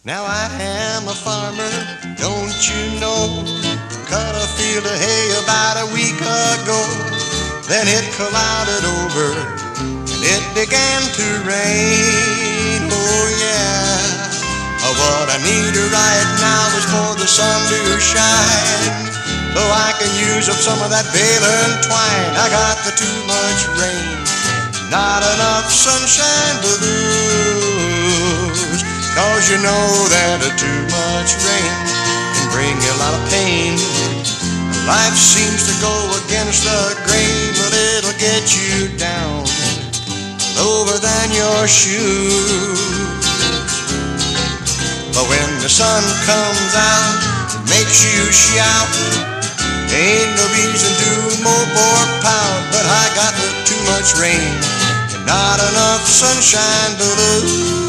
Now I am a farmer, don't you know? Cut a field of hay about a week ago. Then it clouded over and it began to rain. Oh yeah. What I need right now is for the sun to shine, so I can use up some of that bale and twine. I got the too much rain, not enough sunshine blues. Cause you know that too much rain can bring you a lot of pain. Life seems to go against the grain, but it'll get you down lower than your shoes. But when the sun comes out, it makes you shout. Ain't no reason to mope or pout, but I got the too much rain and not enough sunshine blues.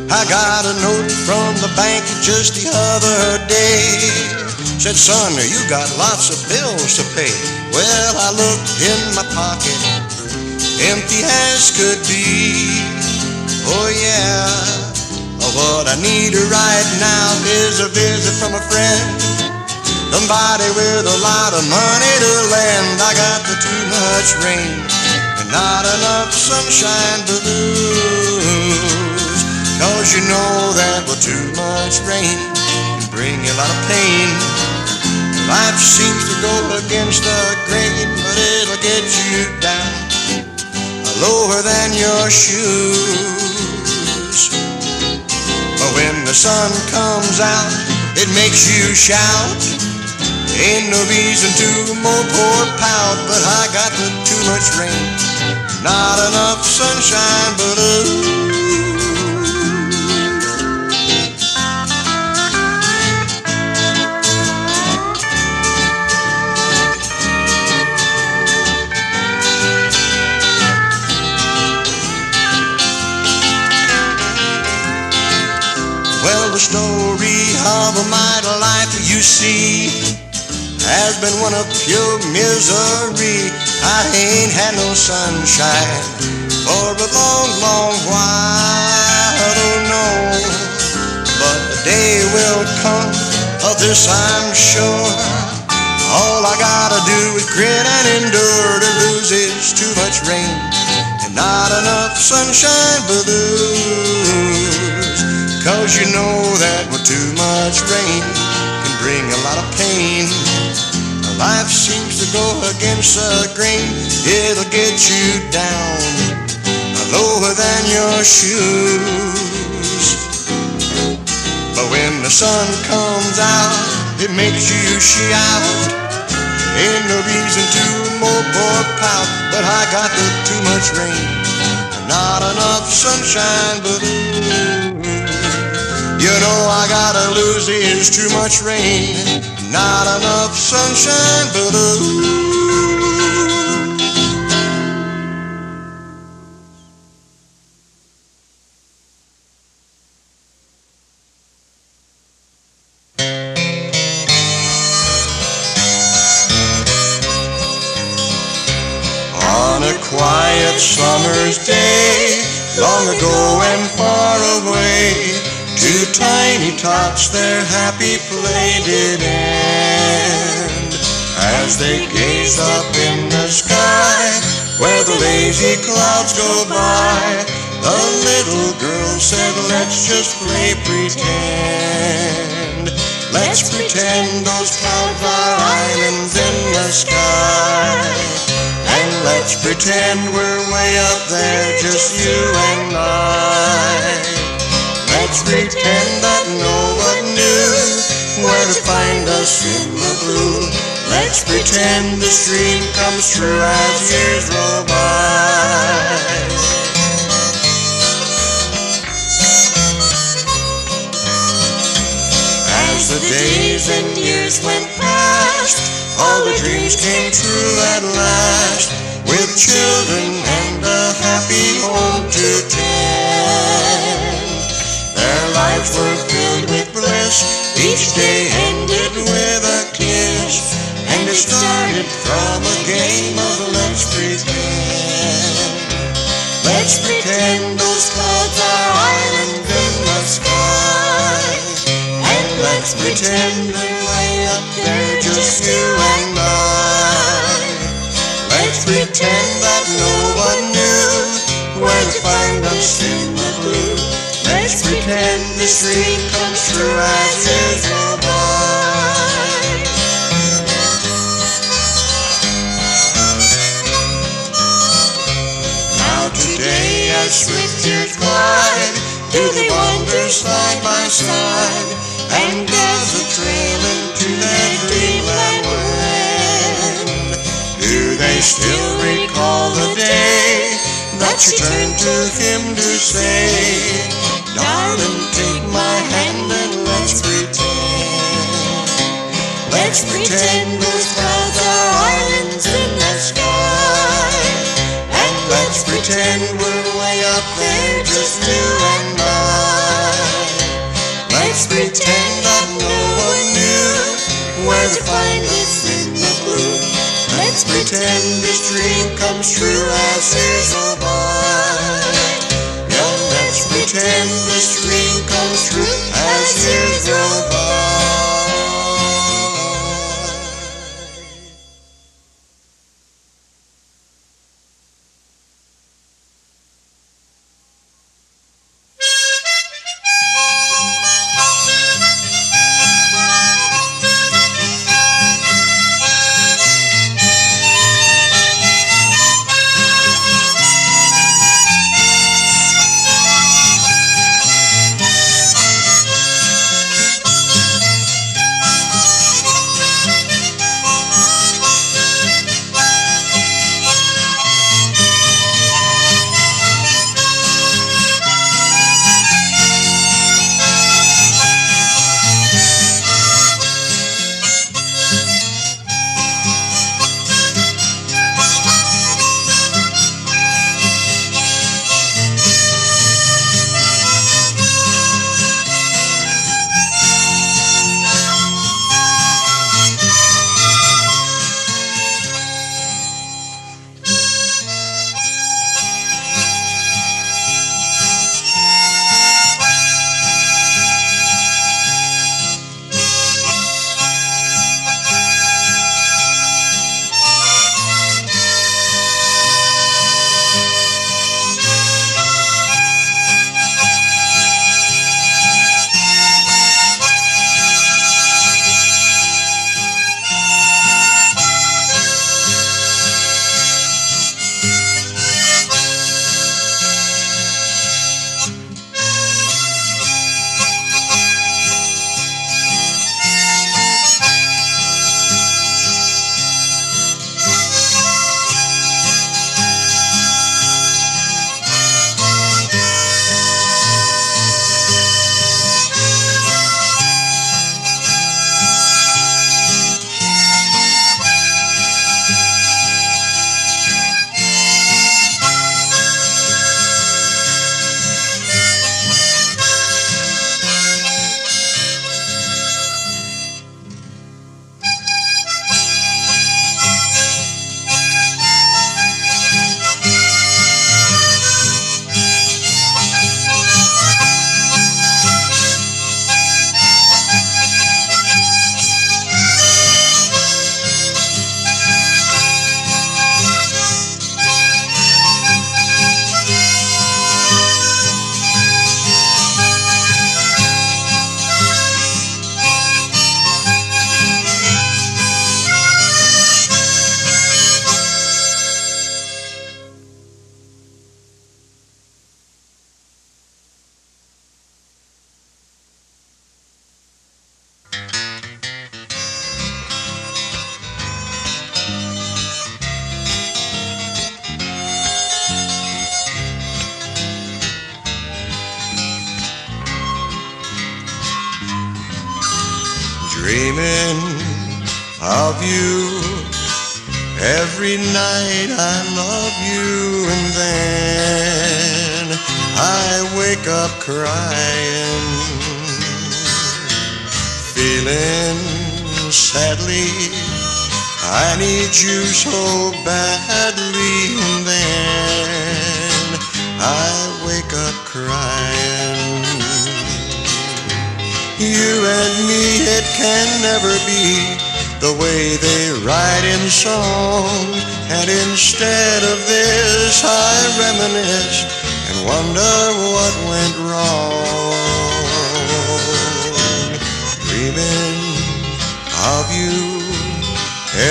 I got a note from the bank just the other day. Said, son, you got lots of bills to pay. Well, I looked in my pocket, empty as could be. Oh yeah, what I need right now is a visit from a friend, somebody with a lot of money to lend. I got the too much rain and not enough sunshine blues. Cause you know that with too much rain can bring you a lot of pain. Life seems to go against the grain, but it'll get you down lower than your shoes. But when the sun comes out, it makes you shout. Ain't no reason to mope or pout, but I got the too much rain, not enough sunshine blues. Well, the story of my life, you see, has been one of pure misery. I ain't had no sunshine for a long, long while, I don't know. But the day will come, of this I'm sure. All I gotta do is grin and endure. To lose is too much rain and not enough sunshine blues. Cause you know that with too much rain can bring a lot of pain. Life seems to go against the grain, it'll get you down lower than your shoes. But when the sun comes out, it makes you shout. Ain't no reason to mope or pout, but I got the too much rain, not enough sunshine blues. You know I gotta lose is too much rain, not enough sunshine blues. On a quiet summer's day, long ago and far away, two tiny tots their happy play did end. As they gazed up in the sky, where the lazy clouds go by, the little girl said, let's just play pretend. Let's pretend those clouds are islands in the sky, and let's pretend we're way up there, just you and I. Let's pretend that no one knew where to find us in the blue. Let's pretend this dream comes true as years roll by. As the days and years went past, all the dreams came true at last, with children and a happy home to tend. Each day ended with a kiss, and it started from a game of let's pretend. Let's pretend those clouds are islands in the sky, and let's pretend they're way up there, just you and I. Let's pretend that no one knew where to find us in the blue. Let's pretend this dream comes true as years go by. Now today as swift years glide, do they wander side by side, and does a trail into their dreamland when? Do they still recall the day that you turned to him to say, darling, take my hand and let's pretend. Let's pretend those clouds are islands in the sky, and let's pretend we're way up there, just you and I. Let's pretend that no one knew where to find us in the blue. Let's pretend this dream comes true as years go by. Let's pretend this dream comes true as years go by. dreaming of you. Every night I love you, and then I wake up crying, feeling sadly, I need you so badly, and then I wake up crying. You and me, it can never be the way they write in song, and instead of this I reminisce and wonder what went wrong. Dreaming of you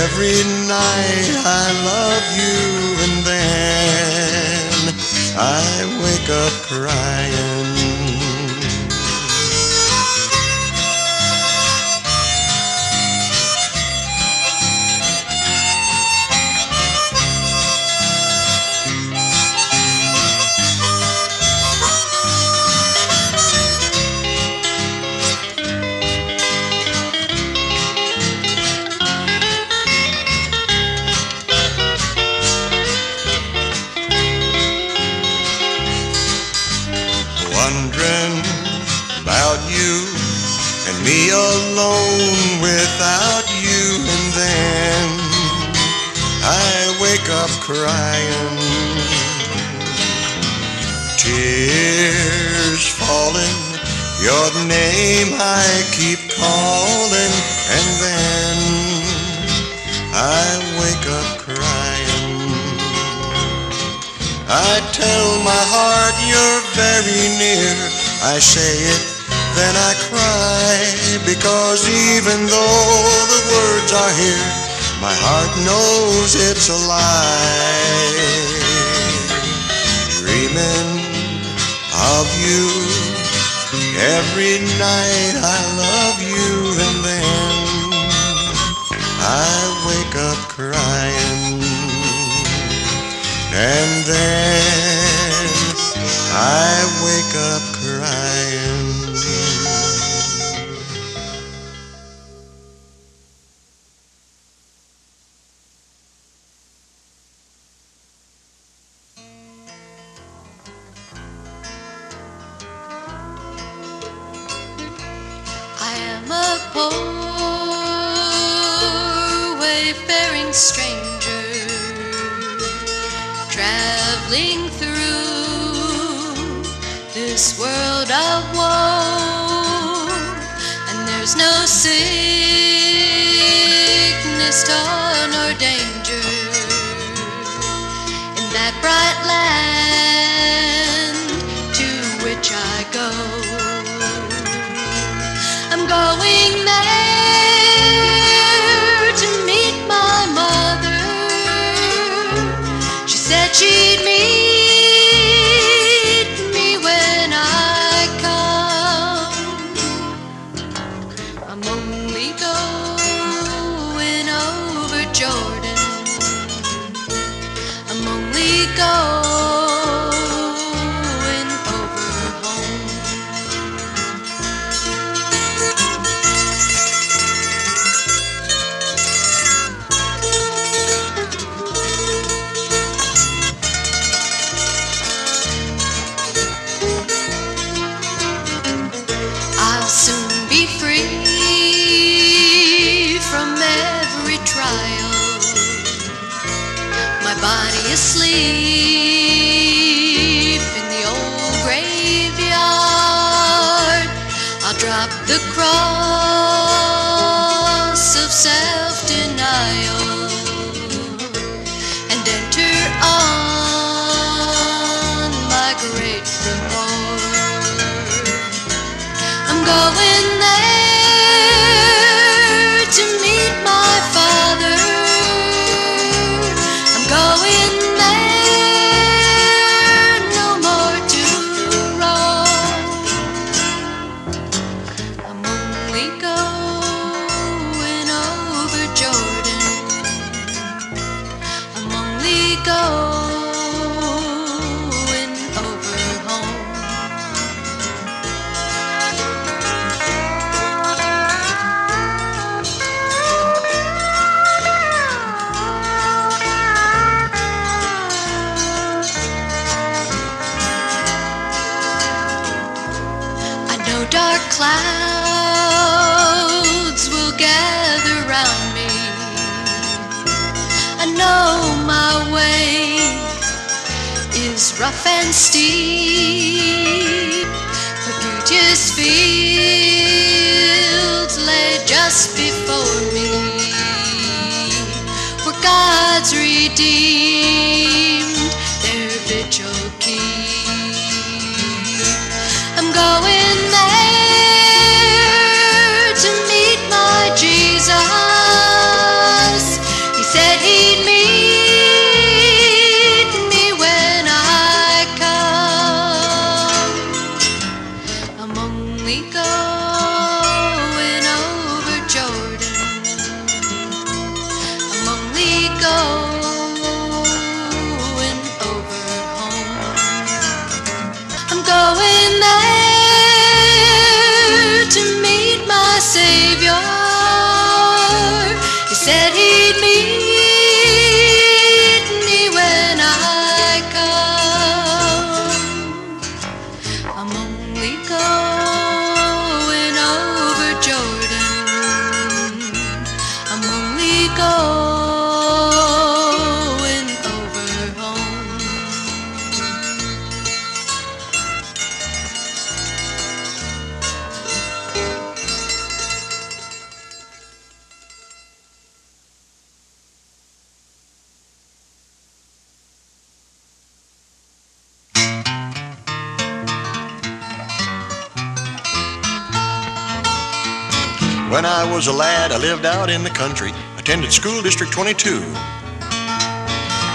every night, I love you, and then I wake up crying. Wondering about you and me alone without you, and then I wake up crying. Tears falling, your name I keep calling, and then I wake up crying. I tell my heart you're very near, I say it, then I cry, because even though the words are here, my heart knows it's a lie. Dreaming of you every night, I love you, and then I wake up crying. And then I wake up crying. I am a poor wayfaring stranger, traveling through this world of woe, and there's no sickness, toil, nor danger in that bright land to which I go. I'm going there to meet my mother. She said she'd meet me when I come. I'm only going over Jordan. I'm only going over home. I'll soon be free from every trial. My body asleep in the old graveyard. I'll drop the cross of self-denial and enter on my great reward. I'm going there to meet my father. I'm going there, no more to roam. I'm only going over Jordan. I'm only going over home. Dark clouds I know my way is rough and steep. Fortuitous fields lay just before me, where God's redeemed their vigil keep. I'm going there to meet my Jesus. He said he'd meet me when I come. I'm only going over Jordan. I'm only going over home. I'm going there to meet my Savior. He said he'd meet me when I come. I'm only going over Jordan. I'm only going over home. When I was a lad, I lived out in the country, attended school District 22.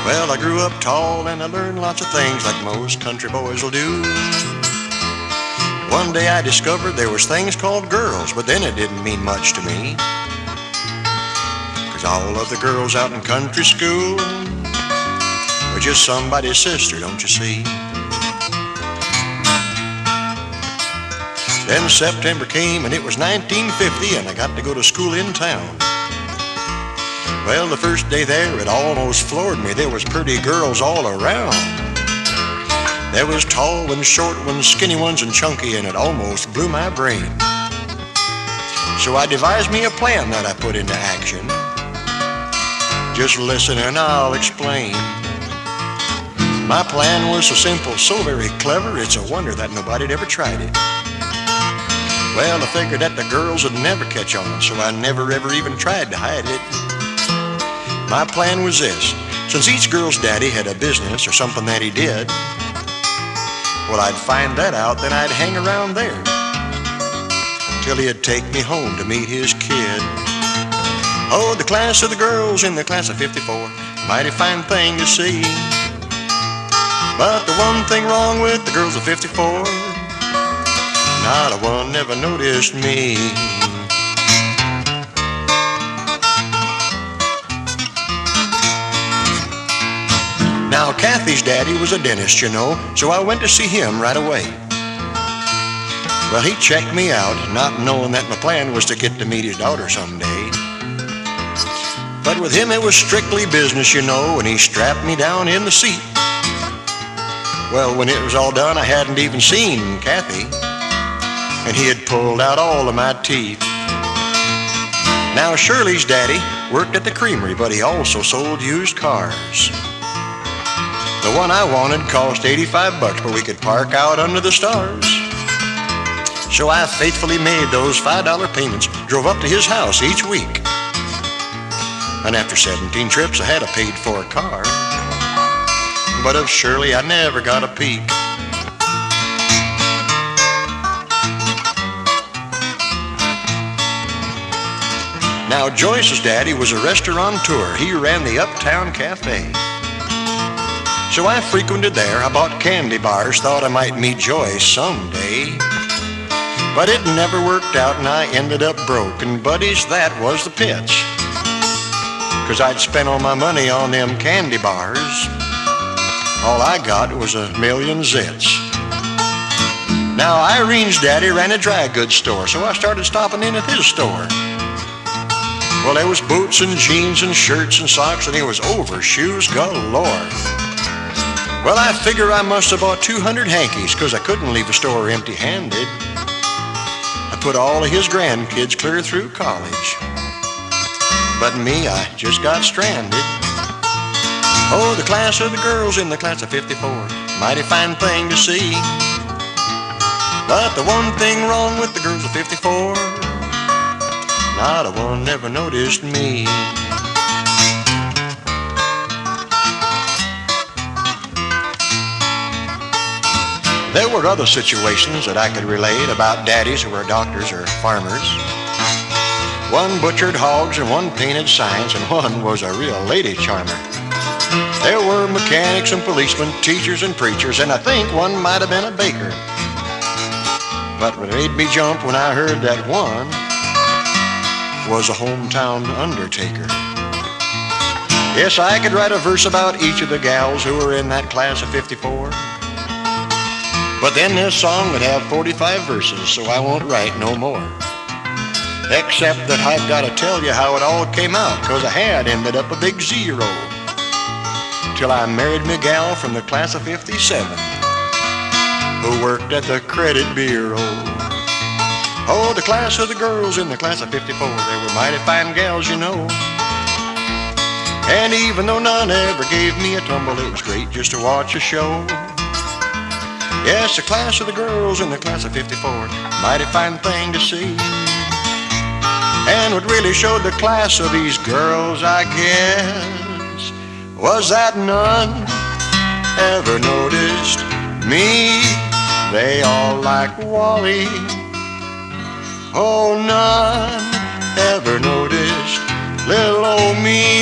Well, I grew up tall and I learned lots of things like most country boys will do. One day I discovered there was things called girls, but then it didn't mean much to me. 'Cause all of the girls out in country school were just somebody's sister, don't you see? Then September came and it was 1950 and I got to go to school in town. Well, the first day there it almost floored me. There was pretty girls all around. There was tall ones, short ones, skinny ones, and chunky, and it almost blew my brain. So I devised me a plan that I put into action. Just listen and I'll explain. My plan was so simple, so very clever, it's a wonder that nobody'd ever tried it. Well, I figured that the girls would never catch on, so I never ever even tried to hide it. My plan was this: since each girl's daddy had a business or something that he did, well, I'd find that out, then I'd hang around there till he'd take me home to meet his kid. Oh, the class of the girls in the class of 54, mighty fine thing to see. But the one thing wrong with the girls of 54, not a one ever noticed me. Now, Kathy's daddy was a dentist, you know, so I went to see him right away. Well, he checked me out, not knowing that my plan was to get to meet his daughter someday. But with him it was strictly business, you know, and he strapped me down in the seat. Well, when it was all done, I hadn't even seen Kathy, and he had pulled out all of my teeth. Now, Shirley's daddy worked at the creamery, but he also sold used cars. The one I wanted cost $85, but we could park out under the stars. So I faithfully made those $5 payments, drove up to his house each week. And after 17 trips, I had a paid-for car. But of Shirley, I never got a peek. Now, Joyce's daddy was a restaurateur. He ran the Uptown Cafe. So I frequented there. I bought candy bars, thought I might meet Joyce someday. But it never worked out and I ended up broke. And buddies, that was the pitch. 'Cause I'd spent all my money on them candy bars. All I got was a million zits. Now, Irene's daddy ran a dry goods store, so I started stopping in at his store. Well, there was boots and jeans and shirts and socks, and there was overshoes galore. Well, I figure I must have bought 200 hankies, 'cause I couldn't leave the store empty-handed. I put all of his grandkids clear through college. But me, I just got stranded. Oh, the class of the girls in the class of 54, mighty fine thing to see. But the one thing wrong with the girls of 54, not a one ever noticed me. There were other situations that I could relate about daddies who were doctors or farmers. One butchered hogs and one painted signs, and one was a real lady charmer. There were mechanics and policemen, teachers and preachers, and I think one might have been a baker. But what made me jump when I heard that one was a hometown undertaker. Yes, I could write a verse about each of the gals who were in that class of 54. But then this song would have 45 verses, so I won't write no more. Except that I've got to tell you how it all came out, 'cause I had ended up a big zero till I married me gal from the class of 57 who worked at the credit bureau. Oh, the class of the girls in the class of 54, they were mighty fine gals, you know. And even though none ever gave me a tumble, it was great just to watch a show. Yes, the class of the girls in the class of 54, mighty fine thing to see. And what really showed the class of these girls, I guess, was that none ever noticed me. They all like Wally. Oh, none ever noticed little old me.